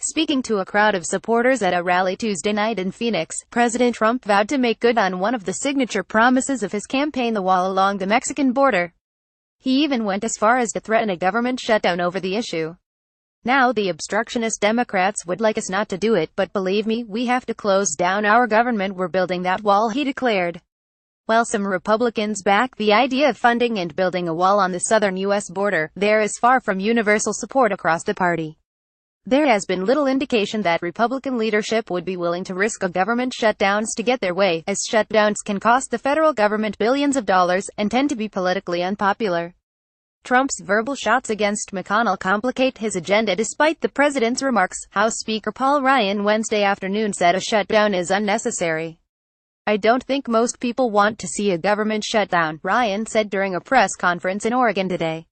Speaking to a crowd of supporters at a rally Tuesday night in Phoenix, President Trump vowed to make good on one of the signature promises of his campaign: the wall along the Mexican border. He even went as far as to threaten a government shutdown over the issue. "Now the obstructionist Democrats would like us not to do it, but believe me, we have to close down our government. We're building that wall," he declared. While some Republicans back the idea of funding and building a wall on the southern U.S. border, there is far from universal support across the party. There has been little indication that Republican leadership would be willing to risk a government shutdowns to get their way, as shutdowns can cost the federal government billions of dollars, and tend to be politically unpopular. Trump's verbal shots against McConnell complicate his agenda despite the president's remarks. House Speaker Paul Ryan Wednesday afternoon said a shutdown is unnecessary. "I don't think most people want to see a government shutdown," Ryan said during a press conference in Oregon today.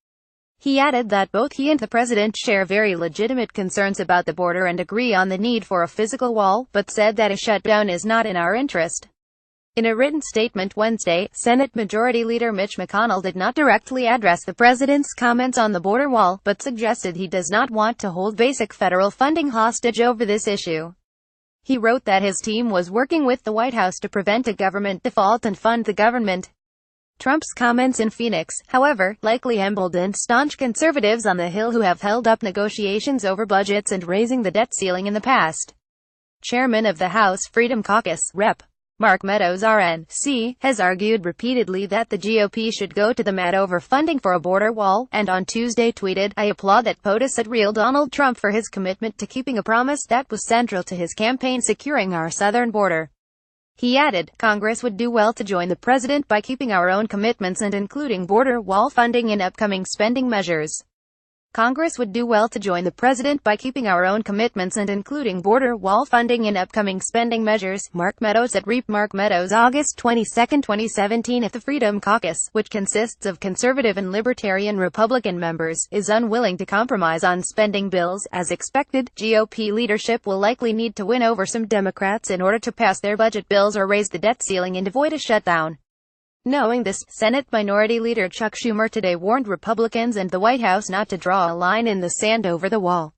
He added that both he and the president share very legitimate concerns about the border and agree on the need for a physical wall, but said that a shutdown is not in our interest. In a written statement Wednesday, Senate Majority Leader Mitch McConnell did not directly address the president's comments on the border wall, but suggested he does not want to hold basic federal funding hostage over this issue. He wrote that his team was working with the White House to prevent a government default and fund the government. Trump's comments in Phoenix, however, likely emboldened staunch conservatives on the Hill who have held up negotiations over budgets and raising the debt ceiling in the past. Chairman of the House Freedom Caucus, Rep. Mark Meadows RNC, has argued repeatedly that the GOP should go to the mat over funding for a border wall, and on Tuesday tweeted, "I applaud that POTUS at real Donald Trump for his commitment to keeping a promise that was central to his campaign: securing our southern border." He added, "Congress would do well to join the president by keeping our own commitments and including border wall funding in upcoming spending measures." Congress would do well to join the president by keeping our own commitments and including border wall funding in upcoming spending measures. Mark Meadows at Rep. Mark Meadows August 22, 2017. If the Freedom Caucus, which consists of conservative and libertarian Republican members, is unwilling to compromise on spending bills, as expected, GOP leadership will likely need to win over some Democrats in order to pass their budget bills or raise the debt ceiling and avoid a shutdown. Knowing this, Senate Minority Leader Chuck Schumer today warned Republicans and the White House not to draw a line in the sand over the wall.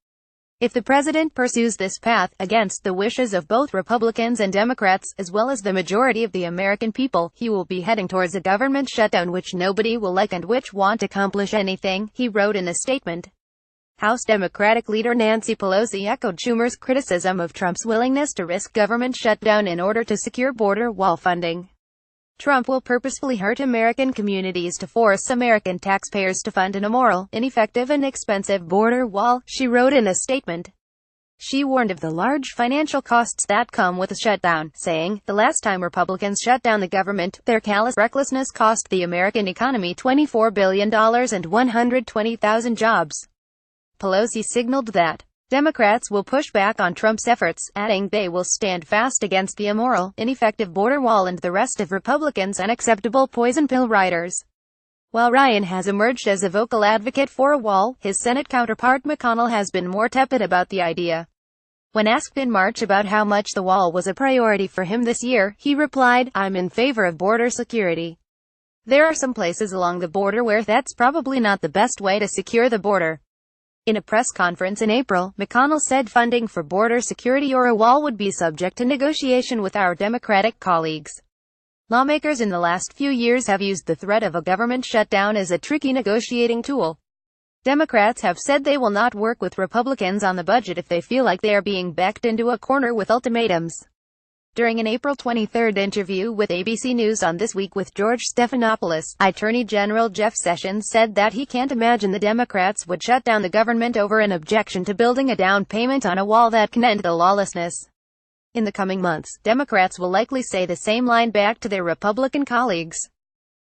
If the president pursues this path, against the wishes of both Republicans and Democrats, as well as the majority of the American people, he will be heading towards a government shutdown which nobody will like and which won't accomplish anything, he wrote in a statement. House Democratic Leader Nancy Pelosi echoed Schumer's criticism of Trump's willingness to risk government shutdown in order to secure border wall funding. "Trump will purposefully hurt American communities to force American taxpayers to fund an immoral, ineffective and expensive border wall," she wrote in a statement. She warned of the large financial costs that come with a shutdown, saying, "The last time Republicans shut down the government, their callous recklessness cost the American economy $24 billion and 120,000 jobs." Pelosi signaled that Democrats will push back on Trump's efforts, adding they will stand fast against the immoral, ineffective border wall and the rest of Republicans' unacceptable poison pill riders. While Ryan has emerged as a vocal advocate for a wall, his Senate counterpart McConnell has been more tepid about the idea. When asked in March about how much the wall was a priority for him this year, he replied, "I'm in favor of border security. There are some places along the border where that's probably not the best way to secure the border." In a press conference in April, McConnell said funding for border security or a wall would be subject to negotiation with our Democratic colleagues. Lawmakers in the last few years have used the threat of a government shutdown as a tricky negotiating tool. Democrats have said they will not work with Republicans on the budget if they feel like they are being backed into a corner with ultimatums. During an April 23 interview with ABC News on This Week with George Stephanopoulos, Attorney General Jeff Sessions said that he can't imagine the Democrats would shut down the government over an objection to building a down payment on a wall that can end the lawlessness. In the coming months, Democrats will likely say the same line back to their Republican colleagues.